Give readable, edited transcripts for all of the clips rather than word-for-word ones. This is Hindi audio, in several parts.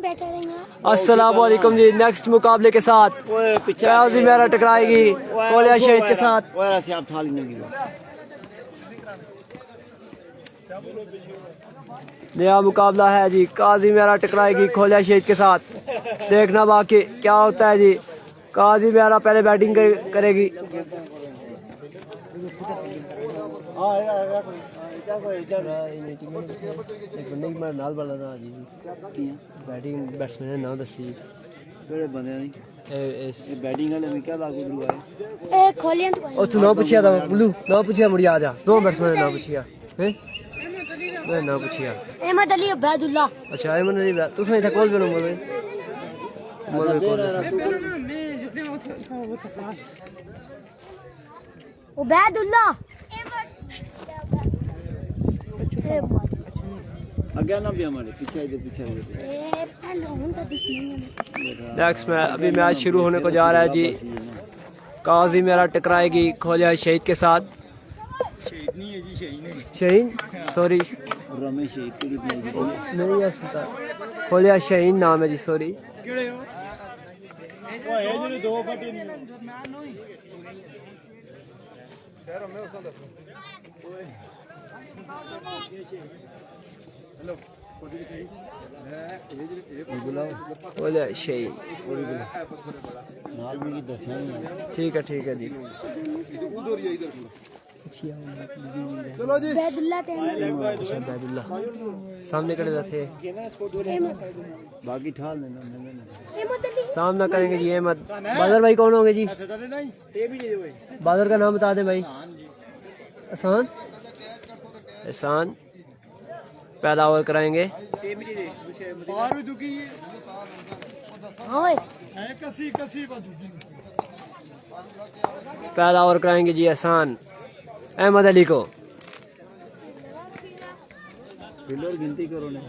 अस्सलाम वालेकुम जी। नेक्स्ट मुकाबले के साथ काजी मेरा टकराएगी खोलिया शहीद के साथ। नया मुकाबला है जी, काजी मेरा टकराएगी खोलिया शहीद के साथ। देखना बाकी क्या होता है जी। काजी मेरा पहले बैटिंग करेगी। बैटिंग बैट्समैन ना दसी ना पूछिया था बुलू ना पूछिया मुड़ी आ जा। दो बैट्समैन ना पूछिया ना पूछिया अहमद अली अब्दुल्ला। अच्छा अहमद अली तू सही था कॉल पे नंबर में उबैदुल्ला आगे ना भी हमारे पीछे नेक्स्ट में अभी मैच शुरू होने को जा रहा है जी। काजी मेरा टकराएगी खोलिया शहीद के साथ। शहीद सॉरी रमेश नहीं है खोलिया शहीद नाम है जी सॉरी। ठीक है जी। बैदुल्ला सामने खड़े थे बाकी ठाल सामना करेंगे जी। अहमद बादर भाई कौन होंगे जी? बादर का नाम बता दें भाई। एहसान एहसान पहला ओवर कराएंगे। पहला ओवर कराएंगे जी एहसान अहमद अली को। गिनती करो ना।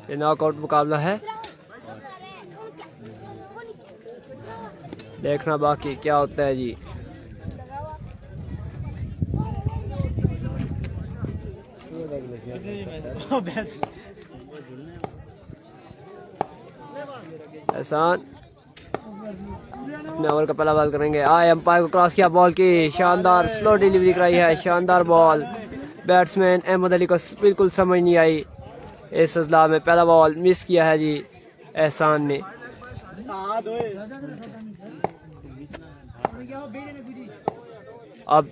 ये नॉकआउट मुकाबला है। देखना बाकी क्या होता है जी। एहसान अपने ओवर का पहला बॉल करेंगे। आए अंपायर को क्रॉस किया बॉल की शानदार स्लो डिलीवरी कराई है। शानदार बॉल बैट्समैन अहमद अली को बिल्कुल समझ नहीं आई। इस अजला में पहला बॉल मिस किया है जी एहसान ने। अब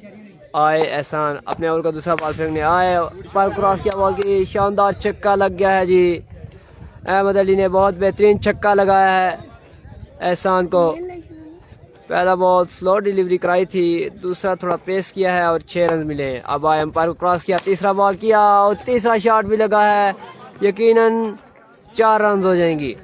आए एहसान अपने ओवर का दूसरा बॉल फेंकने। आए पर क्रॉस किया बॉल की शानदार छक्का लग गया है जी। अहमद अली ने बहुत बेहतरीन छक्का लगाया है एहसान को। पहला बॉल स्लो डिलीवरी कराई थी, दूसरा थोड़ा पेस किया है और 6 रन मिले। अब आए अंपायर को क्रॉस किया, तीसरा बॉल किया और तीसरा शॉट भी लगा है। यकीनन 4 रन हो जाएंगी।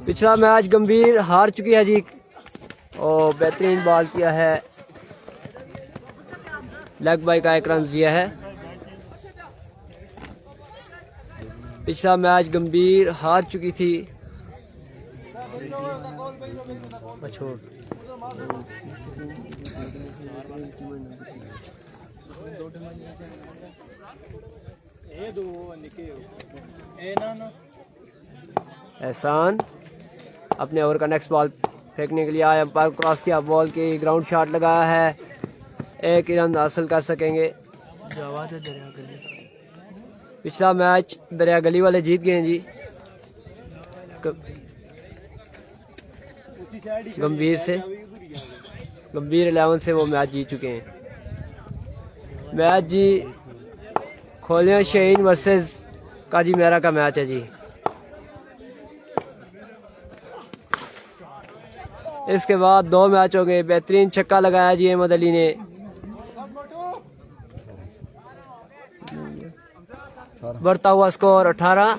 पिछला मैच गंभीर हार चुकी है जी और बेहतरीन बॉल किया है। लेग बाई का 1 रन दिया है। पिछला मैच गंभीर हार चुकी थी। एहसान अपने ओवर का नेक्स्ट बॉल फेंकने के लिए आया। अंपायर क्रॉस किया बॉल की ग्राउंड शॉट लगाया है। 1 रन हासिल कर सकेंगे। पिछला मैच दरिया गली वाले जीत गए हैं जी। गंभीर 11 से वो मैच जीत चुके हैं। मैच जी खोलिया शहीद वर्सेस काजी मेरा का मैच है जी। इसके बाद 2 मैच हो गए। बेहतरीन छक्का लगाया जी अहमद अली ने। बढ़ता हुआ स्कोर 18।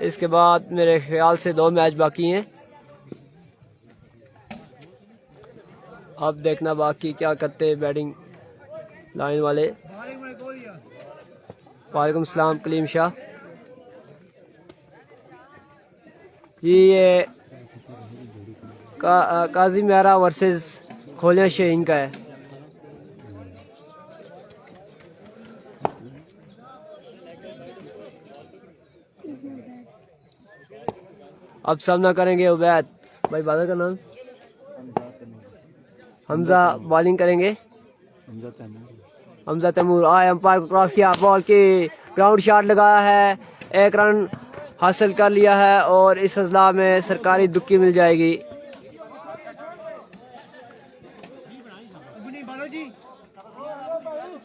इसके बाद मेरे ख्याल से 2 मैच बाकी हैं। अब देखना बाकी क्या करते हैं बैटिंग लाइन वाले। वालेकुम सलाम कलीम शाह जी। ये काजी मेहरा वर्सेस खोलिया शहीन का है। अब सामना करेंगे उबैद भाई, बादल का नाम हमजा, बॉलिंग करेंगे हमजा तैमूर। आए अंपायर को क्रॉस किया, बॉल की ग्राउंड शॉट लगाया है, 1 रन हासिल कर लिया है और इस अजला में सरकारी दुक्की मिल जाएगी।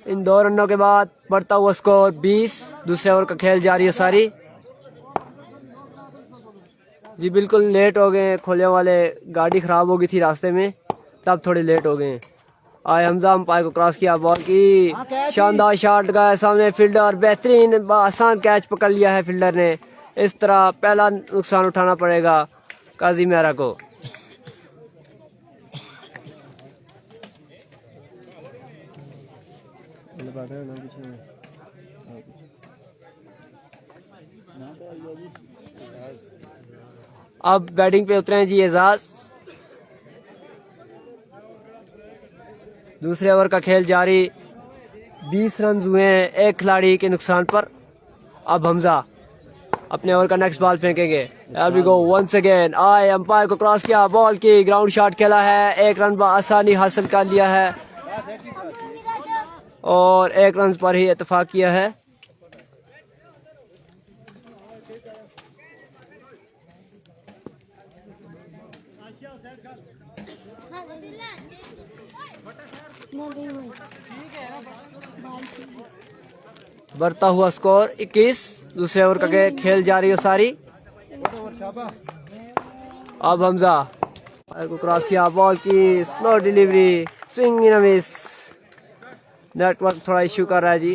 इन 2 रनों के बाद बढ़ता हुआ स्कोर 20। दूसरे ओवर का खेल जारी है सारी जी। बिल्कुल लेट हो गए खोलिया वाले, गाड़ी खराब हो गई थी रास्ते में, तब थोड़े लेट हो गए। आए हमजा अंपायर को क्रॉस किया, बॉल की शानदार शॉट लगाया सामने, फील्डर बेहतरीन आसान कैच पकड़ लिया है फील्डर ने। इस तरह पहला नुकसान उठाना पड़ेगा काजी मेहरा को। अब बैटिंग पे उतरे हैं जी एजाज। दूसरे ओवर का खेल जारी, 20 रन हुए हैं 1 खिलाड़ी के नुकसान पर। अब हमजा अपने ओवर का नेक्स्ट बॉल फेंकेंगे। Here we go once again। आए अंपायर को क्रॉस किया, बॉल की ग्राउंड शॉट खेला है, 1 रन आसानी हासिल कर लिया है और 1 रन पर ही इत्तेफाक किया है। बढ़ता हुआ स्कोर 21। दूसरे ओवर का खेल जारी हो सारी। अब हमजा को क्रॉस किया, बॉल की slow delivery, swing in miss. Network थोड़ा इश्यू कर रहा है जी।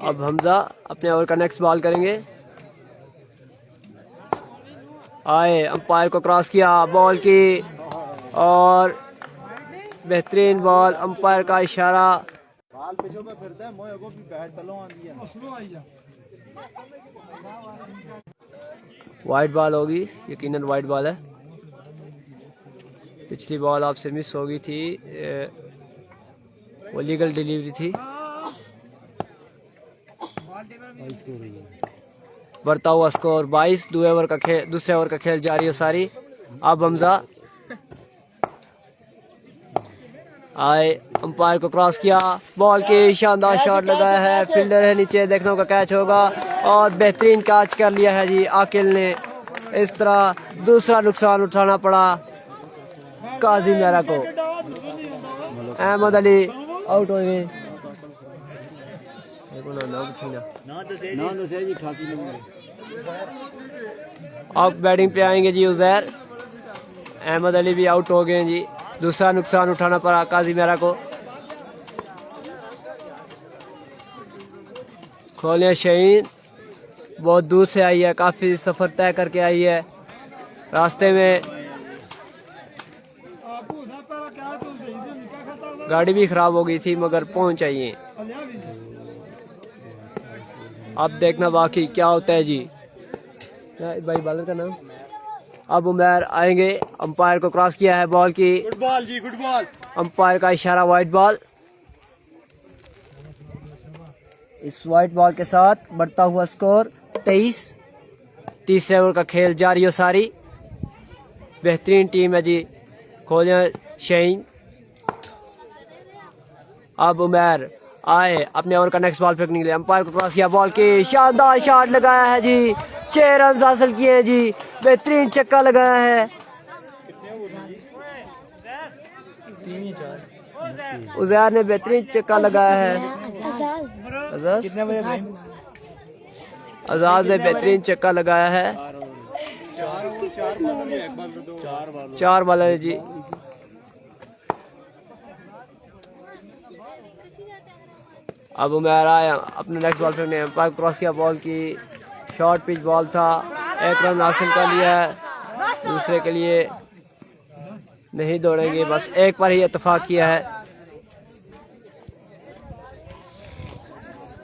अब हमजा अपने ओवर का नेक्स्ट बॉल करेंगे। आए अंपायर को क्रॉस किया, बॉल की और बेहतरीन बॉल, अंपायर का इशारा। वाइड बॉल होगी, यकीनन वाइड बॉल है। पिछली बॉल आपसे मिस हो गई थी, वो लीगल डिलीवरी थी। बढ़ता हुआ स्कोर 22। दूसरे ओवर का खेल जारी हो सारी। अब हमजा आए अंपायर को क्रॉस किया, बॉल की शानदार शॉट लगाया है, फील्डर है नीचे, देखने का कैच होगा और बेहतरीन कैच कर लिया है जी आकिल ने। इस तरह दूसरा नुकसान उठाना पड़ा काजी मेहरा को। अहमद अली आउट हो गए। अब बैटिंग पे आएंगे जी उजैर। अहमद अली भी आउट हो गए जी। दूसरा नुकसान उठाना पड़ा काजी मेहरा को। खोलिया शहीन बहुत दूर से आई है, काफी सफर तय करके आई है। रास्ते में गाड़ी भी खराब हो गई थी मगर पहुंच आई है। अब देखना बाकी क्या होता है जी। भाई बालर का नाम। अब उमर आएंगे, अंपायर को क्रॉस किया है, बॉल की गुड बॉल जी, गुड बॉल। अंपायर का इशारा वाइट बॉल। इस वाइट बॉल के साथ बढ़ता हुआ स्कोर 23। तीसरे ओवर का खेल जारी हो सारी। बेहतरीन टीम है जी खोलिया शहीन। अब उमर आए अपने ओवर का नेक्स्ट बॉल फेंकने के लिए, अंपायर को क्रॉस किया, बॉल की शानदार शॉट लगाया है जी। 6 रन हासिल किए हैं जी, बेहतरीन छक्का लगाया है। उजैर ने बेहतरीन छक्का लगाया है। आजाद ने बेहतरीन छक्का लगाया है। 4 बॉल है जी। अब उमर आया अपने नेक्स्ट बॉल फेंकने, अंपायर क्रॉस किया, बॉल की शॉर्ट पिच बॉल था, एक रन हासिल कर लिया है। दूसरे के लिए नहीं दौड़ेंगे, बस एक पर ही इत्तेफाक किया है।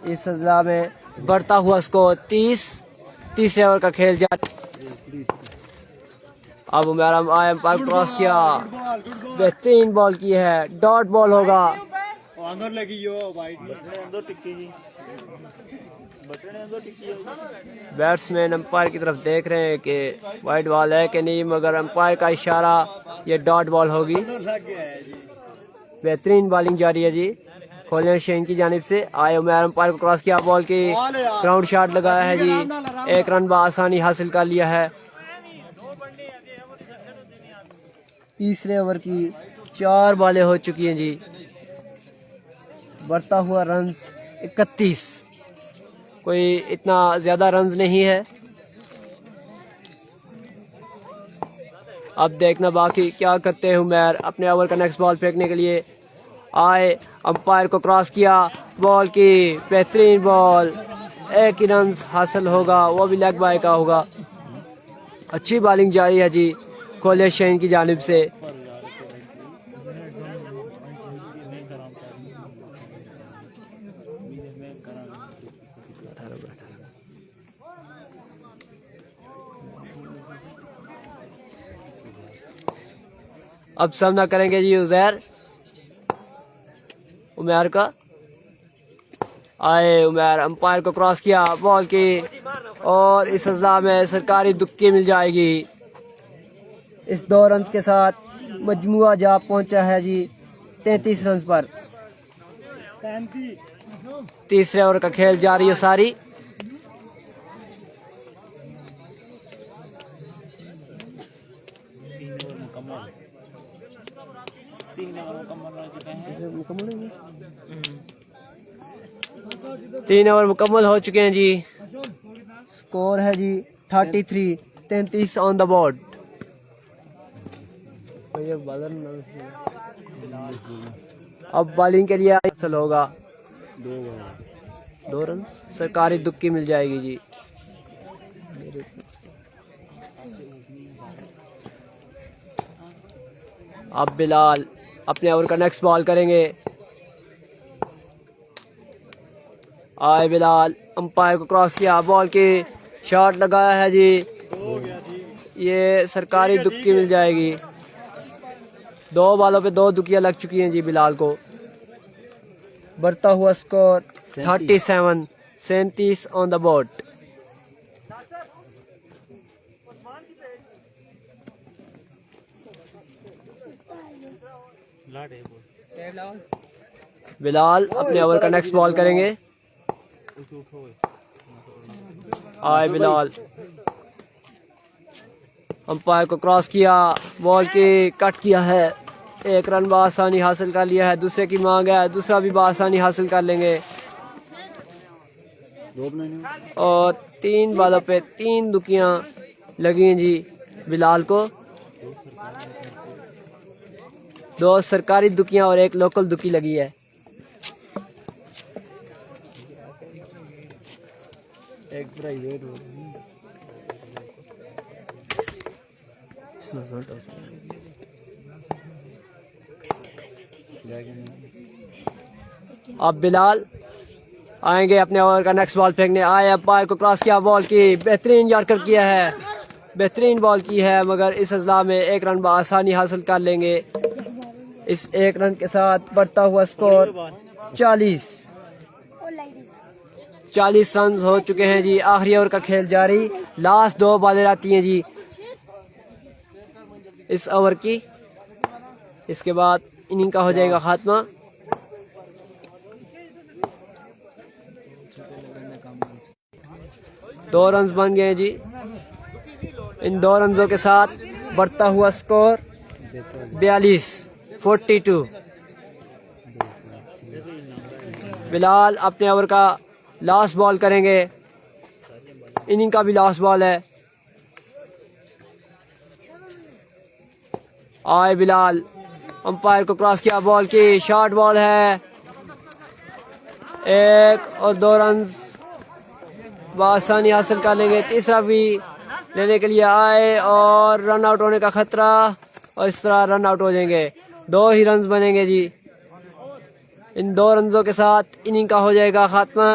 इस सिलसिला में बढ़ता हुआ स्कोर 30। तीसरे ओवर का खेल जारी। अब उमर आया, अंपायर क्रॉस किया, बेहतरीन बॉल की है, डॉट बॉल होगा। बैट्समैन अंपायर की तरफ देख रहे हैं कि वाइड बॉल है कि नहीं, मगर अंपायर का इशारा ये डॉट बॉल होगी। बेहतरीन बॉलिंग जारी है जी खोलिया शेन की जानिब से। आए उमर अंपायर को क्रॉस किया, बॉल की ग्राउंड शॉट लगाया है जी, एक रन बआसानी हासिल कर लिया है। तीसरे ओवर की 4 बॉलें हो चुकी हैं जी, बढ़ता हुआ रन्स 31, कोई इतना ज्यादा रन्स नहीं है। अब देखना बाकी क्या करते हैं उमर अपने ओवर का नेक्स्ट बॉल फेंकने के लिए। आए अंपायर को क्रॉस किया, बॉल की बेहतरीन बॉल, एक ही रन हासिल होगा, वो भी लेग बाय का होगा। अच्छी बॉलिंग जारी है जी खोलिया शेन की जानिब से। अब सामना करेंगे जी उजैर उमर का। आए उमर अंपायर को क्रॉस किया, बॉल की, और इस अजला में सरकारी दुक्की मिल जाएगी। इस 2 रन के साथ मजमुआ जा पहुंचा है जी 33 रन पर। तीसरे ओवर का खेल जारी है सारी। तीन ओवर मुकम्मल हो चुके हैं जी। स्कोर है जी 33 ऑन द बोर्ड। अब बॉलिंग के लिए हासिल होगा 2 रन, सरकारी दुक्की मिल जाएगी जी। अब बिलाल अपने ओवर का नेक्स्ट बॉल करेंगे। आए बिलाल अंपायर को क्रॉस किया, बॉल की शॉट लगाया है जी, ये सरकारी दुक्की मिल जाएगी। 2 बॉलों पे 2 दुक्कियां लग चुकी हैं जी बिलाल को। बढ़ता हुआ score 37 on the board. Bilal अपने ओवर का नेक्स्ट बॉल करेंगे। आए बिलाल अंपायर को क्रॉस किया, बॉल की कट किया है, एक रन बआसानी हासिल कर लिया है। दूसरे की मांग है, दूसरा भी बआसानी हासिल कर लेंगे। और 3 बॉलों पे 3 दुकियां लगी हैं जी बिलाल को। 2 सरकारी दुकियां और 1 लोकल दुकी लगी है। एक प्राइवेट अब बिलाल आएंगे अपने ओवर का नेक्स्ट बॉल फेंकने। आए अंपायर को क्रॉस किया, बॉल की बेहतरीन यॉर्कर किया है, बेहतरीन बॉल की है, मगर इस अजला में 1 रन बआसानी हासिल कर लेंगे। इस 1 रन के साथ बढ़ता हुआ स्कोर 40 रन हो चुके हैं जी। आखिरी ओवर का खेल जारी, लास्ट 2 बॉलें आती हैं जी इस ओवर की, इसके बाद इनिंग का हो जाएगा खात्मा। दो रन बन गए जी। इन 2 रनों के साथ बढ़ता हुआ स्कोर 42। बिलाल अपने ओवर का लास्ट बॉल करेंगे, इनिंग का भी लास्ट बॉल है। आए बिलाल अंपायर को क्रॉस किया, बॉल की शॉर्ट बॉल है, 1 और 2 रन बआसानी हासिल कर लेंगे। तीसरा भी लेने के लिए आए और रन आउट होने का खतरा, और इस तरह रन आउट हो जाएंगे। 2 ही रन बनेंगे जी। इन 2 रनों के साथ इनिंग का हो जाएगा खात्मा।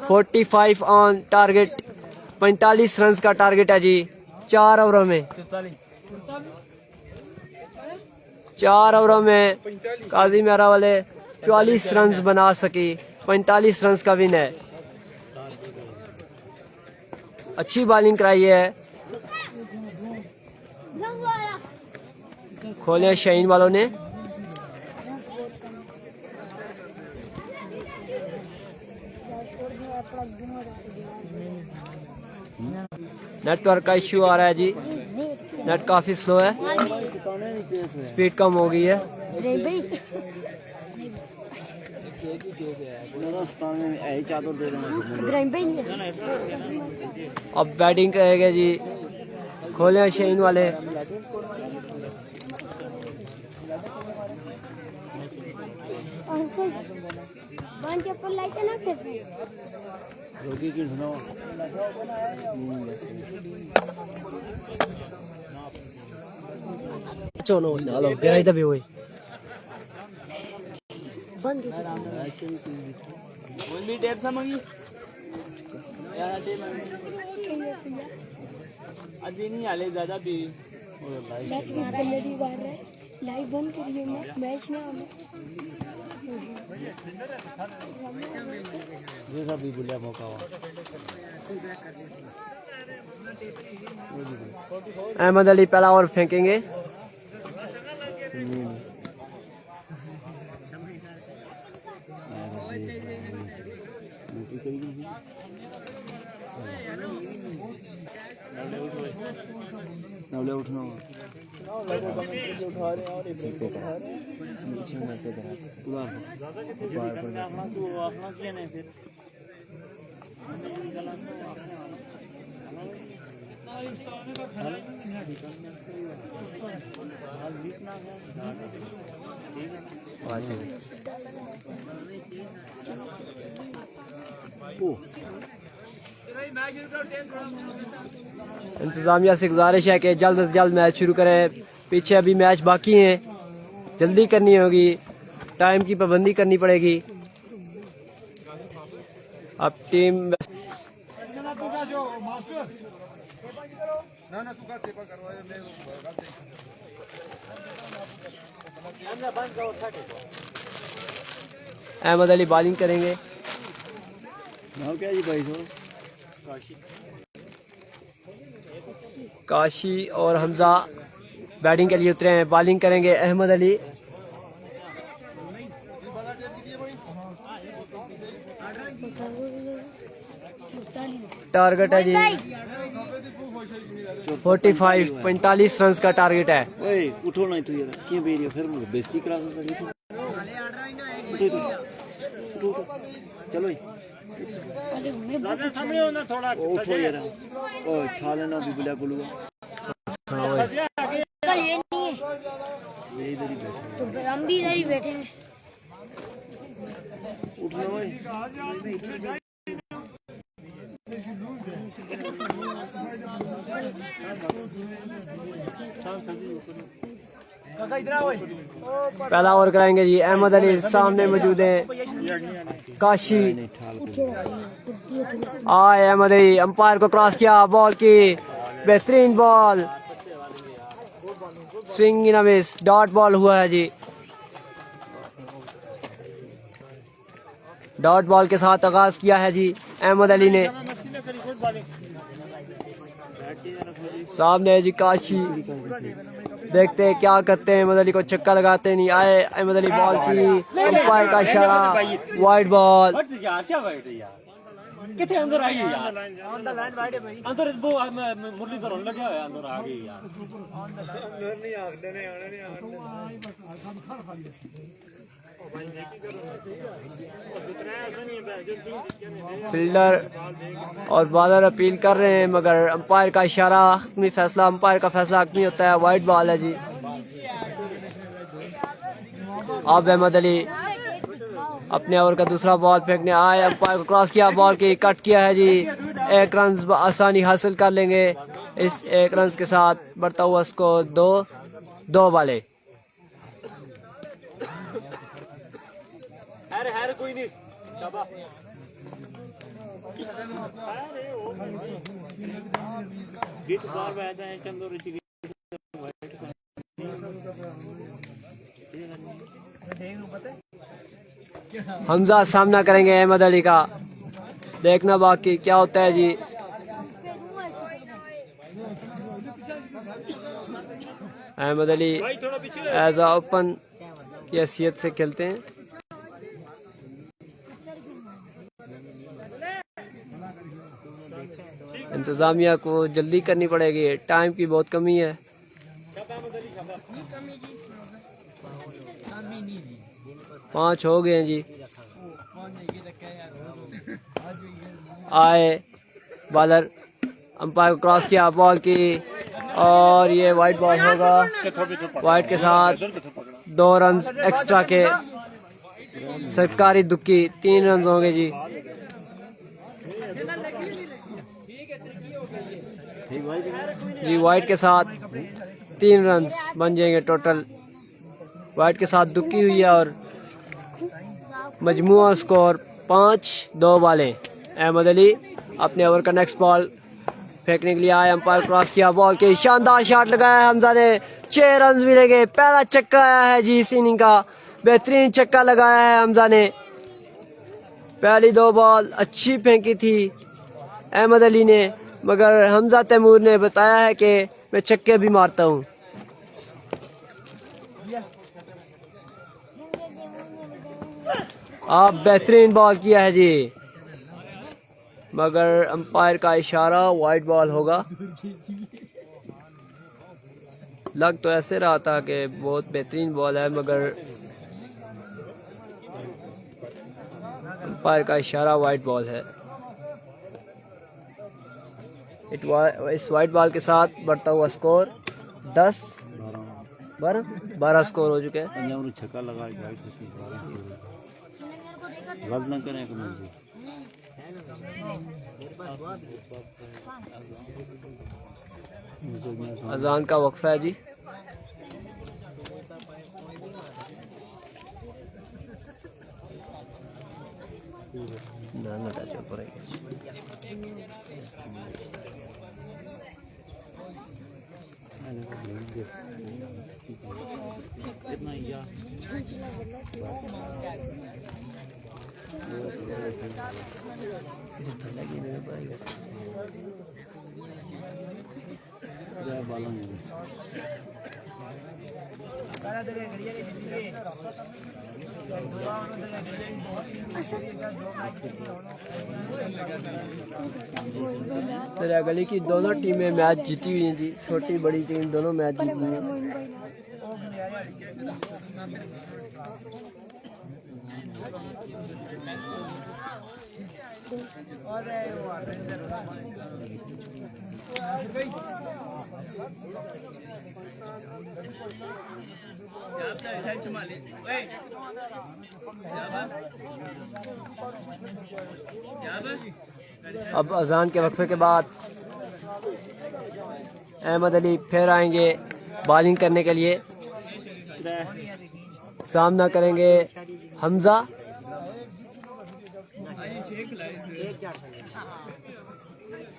45 ऑन टारगेट, 45 रन का टारगेट है जी 4 ओवरों में। 4 ओवरों में काजी मेरा वाले 44 रन बना सकी। 45 रन का विन है। अच्छी बॉलिंग कराई है। खोले शाहीन वालों ने। नेटवर्क का इश्यू आ रहा है जी। नेट काफी स्लो है, स्पीड कम हो गई है। अब बैटिंग करेंगे जी खोले शाहीन वाले। चलो हेलो बेराई तभी हुई बंद भी टेप समझी यार टेप अभी नहीं आले ज्यादा भी लाइव बंद करिए मैच ना ये सब भी बुलिया मौका हुआ। अहमद अली पहला ओवर फेंकेंगे। उठना इंतजामिया से गुजारिश है कि जल्द से जल्द मैच शुरू करें। पीछे अभी मैच बाकी हैं, जल्दी करनी होगी, टाइम की पाबंदी करनी पड़ेगी। अब टीम अहमद अली बॉलिंग करेंगे। काशी और हमजा बैटिंग के लिए उतरे हैं। बॉलिंग करेंगे अहमद अली। टारगेट है जी 45 रन का टारगेट है। उठो नहीं तो यार क्यों बेरिया फिर बेइज्जती करा चलो उठो यार खा लेना भी बुला गुलुआ ये नहीं है तो हम भी इधर ही बैठे हैं। उठना भाई पहला ओवर कराएंगे जी अहमद अली। सामने मौजूद हैं काशी। आए अहमद अली, अंपायर को क्रॉस किया, बॉल की बेहतरीन ball, swing in miss, dot ball हुआ है जी। डॉट बॉल के साथ आगाज किया है जी अहमद अली ने। सामने है जी काशी, देखते हैं क्या करते हैं। अहमद अली को छक्का लगाते नहीं आए। अहमद अली बॉल की, अंपायर का इशारा, वाइड बॉल। कितने अंदर आई यार ऑन द लाइन वाइड है भाई अंदर वो मुरलीधर होने लगा है अंदर आ गई यार अंदर नहीं आगदे ने आने नहीं आगदे फील्डर और बॉलर अपील कर रहे हैं मगर अंपायर का इशारा हकमी फैसला, अंपायर का फैसला हकमी होता है। वाइड बॉल है जी। अब अहमद अली अपने ओवर का दूसरा बॉल फेंकने आए, अंपायर को क्रॉस किया, बॉल की कट किया है जी। 1 रन आसानी हासिल कर लेंगे। इस 1 रन के साथ बढ़ता हुआ स्कोर 2 वाले। हैर कोई नहीं शाबाश। गीत बार बैठा है चंदो रुचि हमजा सामना करेंगे अहमद अली का, देखना बाकी क्या होता है जी। Ahmed Ali as a open की हैसियत से खेलते हैं। इंतजामिया को जल्दी करनी पड़ेगी, टाइम की बहुत कमी है। पाँच हो गए हैं जी। आए बॉलर, अंपायर को क्रॉस किया, बॉल की, और ये वाइट बॉल होगा। वाइट के साथ 2 रन एक्स्ट्रा के सरकारी दुक्की 3 रन होंगे जी। जी वाइट के साथ 3 रन बन जाएंगे टोटल। वाइट के साथ दुक्की हुई है और मजमुआ स्कोर 5-2 वाले। अहमद अली अपने ओवर का नेक्स्ट बॉल फेंकने के लिए आए, अंपायर क्रॉस किया, बॉल के शानदार शॉट लगाया हमजा ने। 6 रन मिलेंगे। पहला छक्का आया है जी इस इनिंग का, बेहतरीन छक्का लगाया है हमजा ने। पहली 2 बॉल अच्छी फेंकी थी अहमद अली ने, मगर हमजा तैमूर ने बताया है कि मैं छक्के भी मारता हूँ। आप बेहतरीन बॉल किया है जी, मगर अंपायर का इशारा वाइट बॉल होगा। लग तो ऐसे रहा था कि बहुत बेहतरीन बॉल है, मगर अंपायर का इशारा वाइट बॉल है। इस वाइट बॉल के साथ बढ़ता हुआ स्कोर 10-12 स्कोर हो चुके हैं। छक्का लगा गलत न करें अजान का वक्फा है जी। इतना ही या तेरा गली की दोनों टीमें मैच जीती हुई हैं जी, छोटी बड़ी टीम दोनों मैच जीती हुई हैं। अब अजान के वक्फे के बाद अहमद अली फिर आएंगे बॉलिंग करने के लिए। सामना करेंगे हमजा।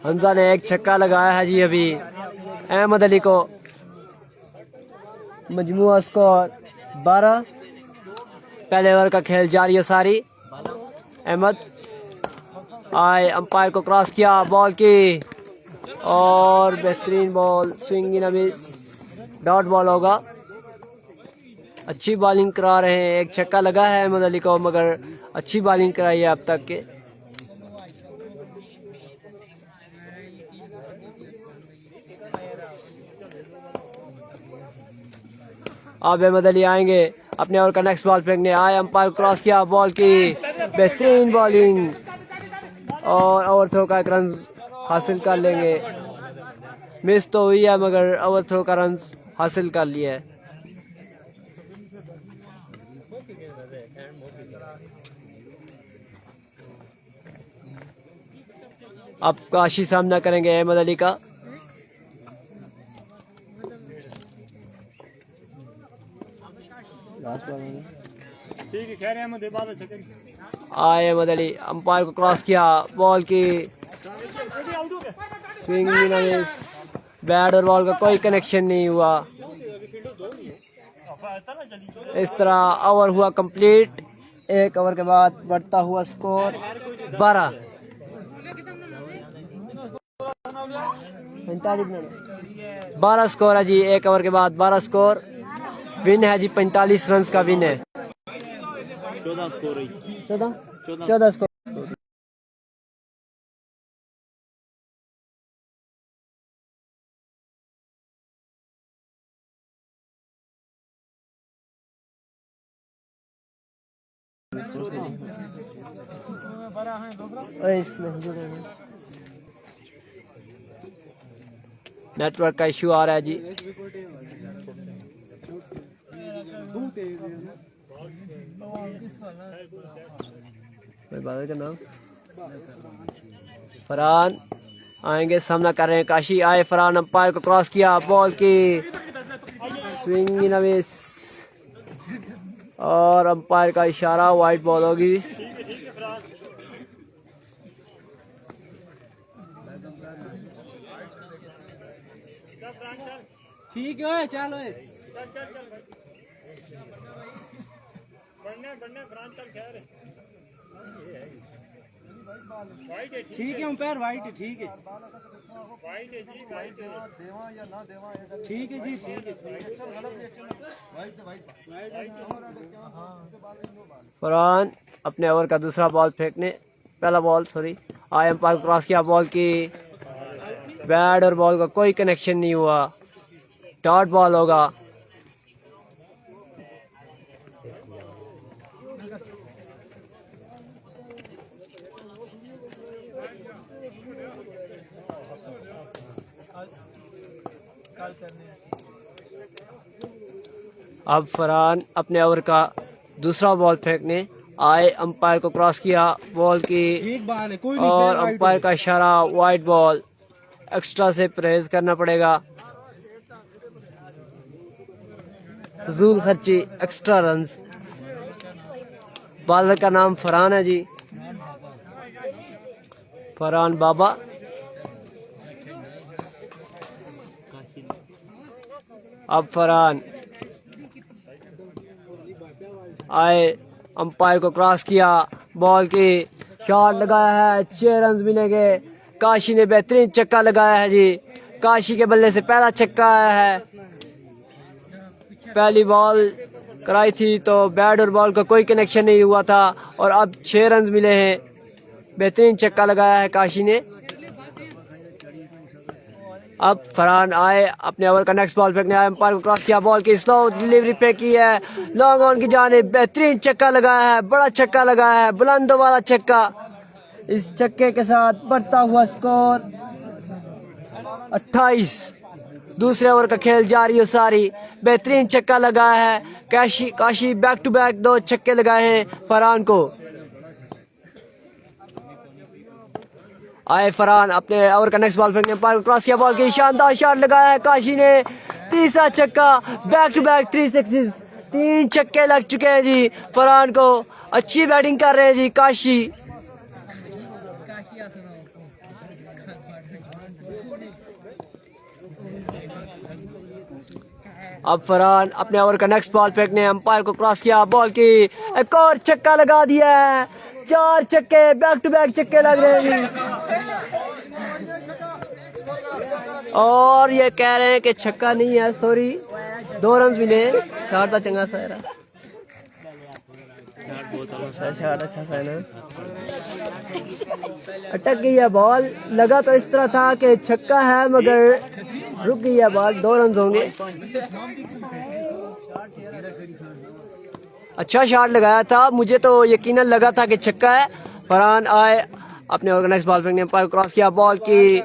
हमजा ने एक छक्का लगाया है जी अभी अहमद अली को। मजमुआ स्कोर 12। पहले ओवर का खेल जारी है सारी। अहमद आए, अंपायर को क्रॉस किया, बॉल की, और बेहतरीन ball, swing in miss, dot ball होगा। अच्छी बॉलिंग करा रहे हैं। एक छक्का लगा है अहमद अली को, मगर अच्छी बॉलिंग कराई है अब तक के। अब अहमद अली आएंगे अपने ओवर का नेक्स्ट बॉल फेंकने आए, अंपायर क्रॉस किया, बॉल की, बेहतरीन बॉलिंग, और ओवर थ्रो का 1 रन हासिल कर लेंगे। मिस तो हुई है, मगर ओवर थ्रो का रन हासिल कर लिया है। अब काशी सामना करेंगे अहमद अली का। ठीक है, कह रहे हैं मुझे बाल छक्के आए अहमद अली, अंपायर को क्रॉस किया, बॉल की स्विंग, बैट और बॉल का कोई कनेक्शन नहीं हुआ। इस तरह ओवर हुआ कंप्लीट। एक ओवर के बाद बढ़ता हुआ स्कोर 12 स्कोर है जी। एक ओवर के बाद 12 स्कोर। विन है जी, 45 रन का विन है। 14 स्कोर है। 14 स्कोर। नेटवर्क का इशू आ रहा है जी। बादल का नाम फरहान आएंगे, सामना कर रहे हैं काशी। आए फरहान, अंपायर को क्रॉस किया, बॉल की स्विंग इन मिस और अंपायर का इशारा, वाइट बॉल होगी। ठीक है, चलो ठीक है अंपायर, वाइट है, ठीक है, ठीक है जी, ठीक है। फरहान अपने ओवर का दूसरा बॉल फेंकने, पहला बॉल सॉरी, आए अंपायर को क्रॉस किया, बॉल की बैट और बॉल का कोई कनेक्शन नहीं हुआ, डॉट बॉल होगा। अब फरहान अपने ओवर का दूसरा बॉल फेंकने आए, अंपायर को क्रॉस किया, बॉल की और अंपायर का इशारा, वाइट बॉल। एक्स्ट्रा से परहेज करना पड़ेगा, फजूल खर्ची, एक्स्ट्रा रन्स। बॉलर का नाम फरहान है जी, फरहान बाबा। अब फरहान आए, अंपायर को क्रॉस किया, बॉल की शॉट लगाया है, 6 रन मिलेंगे। काशी ने बेहतरीन छक्का लगाया है जी। काशी के बल्ले से पहला छक्का आया है। पहली बॉल कराई थी तो बैट और बॉल का कोई कनेक्शन नहीं हुआ था और अब 6 रन मिले हैं। बेहतरीन छक्का लगाया है काशी ने। अब फरहान आए, अपने ओवर का नेक्स्ट बॉल फेंकने आए, अंपायर को क्रॉस किया, बॉल की स्लो डिलीवरी पे की है, लॉन्ग ऑन की जानिब बेहतरीन छक्का लगाया है, बड़ा छक्का लगाया है, बुलंदों वाला छक्का। इस छक्के के साथ बढ़ता हुआ स्कोर 28। दूसरे ओवर का खेल जारी हो सारी। बेहतरीन छक्का लगाया है काशी बैक टू बैक 2 छक्के लगाए हैं फरहान को। आए फरहान, अपने ओवर का नेक्स्ट बॉल फेंकने, अंपायर को क्रॉस किया, बॉल की शानदार शॉट लगाया है काशी ने। तीसरा छक्का, बैक टू बैक 3 सिक्सेस, 3 छक्के लग चुके हैं जी फरहान को। अच्छी बैटिंग कर रहे हैं जी काशी। अब फरहान अपने ओवर का नेक्स्ट बॉल फेंकने, अंपायर को क्रॉस किया, बॉल की एक और छक्का लगा दिया है। 4 छक्के, बैक टू बैक छक्के लग रहे हैं और ये कह रहे हैं कि छक्का नहीं है, सॉरी 2 रन मिले। शॉट चंगा सा है, अच्छा सा है ना। अटक गई है बॉल, लगा तो इस तरह था कि छक्का है मगर रुक गई है बॉल। 2 रन होंगे। अच्छा शॉट लगाया था, मुझे तो यकीनन लगा था कि छक्का है। फरहान आए, अपने ओवर का नेक्स्ट बॉल फेंकने, अंपायर क्रॉस किया, बॉल की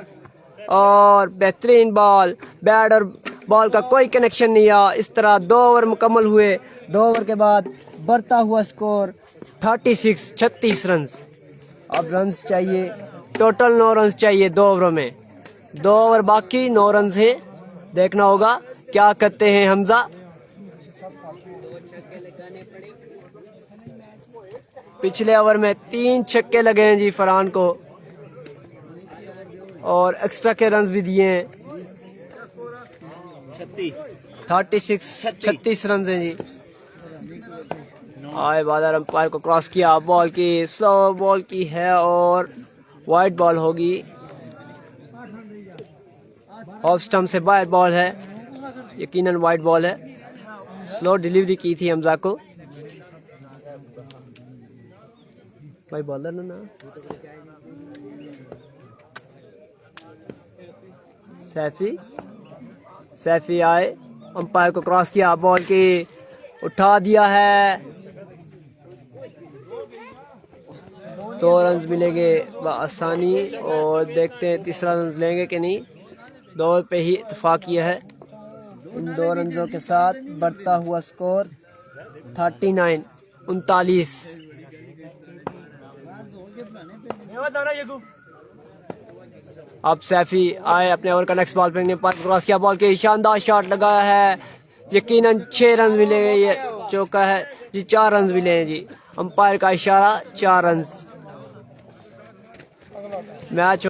और बेहतरीन बॉल, बैट और बॉल का कोई कनेक्शन नहीं आया। इस तरह 2 ओवर मुकम्मल हुए। 2 ओवर के बाद बढ़ता हुआ स्कोर 36 रन। अब रन चाहिए टोटल 9 रन चाहिए 2 ओवरों में। 2 ओवर बाकी, 9 रन है। देखना होगा क्या करते हैं हमजा। पिछले ओवर में 3 छक्के लगे हैं जी फरहान को, और एक्स्ट्रा के रन भी दिए हैं। 36 रन हैं जी। आए बादर अंपायर को क्रॉस किया, बॉल की स्लो बॉल की है और वाइड बॉल होगी। ऑफ स्टंप से बाहर बॉल है, यकीनन वाइड बॉल है। स्लो डिलीवरी की थी हमजा को। भाई बॉलर ना सैफी आए, अंपायर को क्रॉस किया, बॉल की उठा दिया है। 2 रन मिलेंगे आसानी, और देखते हैं तीसरा रन लेंगे कि नहीं। 2 पे ही इत्तेफाक किया है। इन 2 रनों के साथ बढ़ता हुआ स्कोर 39। अब सैफी आए अपने ओवर का नेक्स्ट बॉल फेंकने पर, क्रॉस किया, बॉल के शानदार शॉट लगाया है। यकीनन 6 रन मिलेंगे, ये चौका है जी। 4 रन मिले हैं जी, अंपायर का इशारा 4 रन। मैच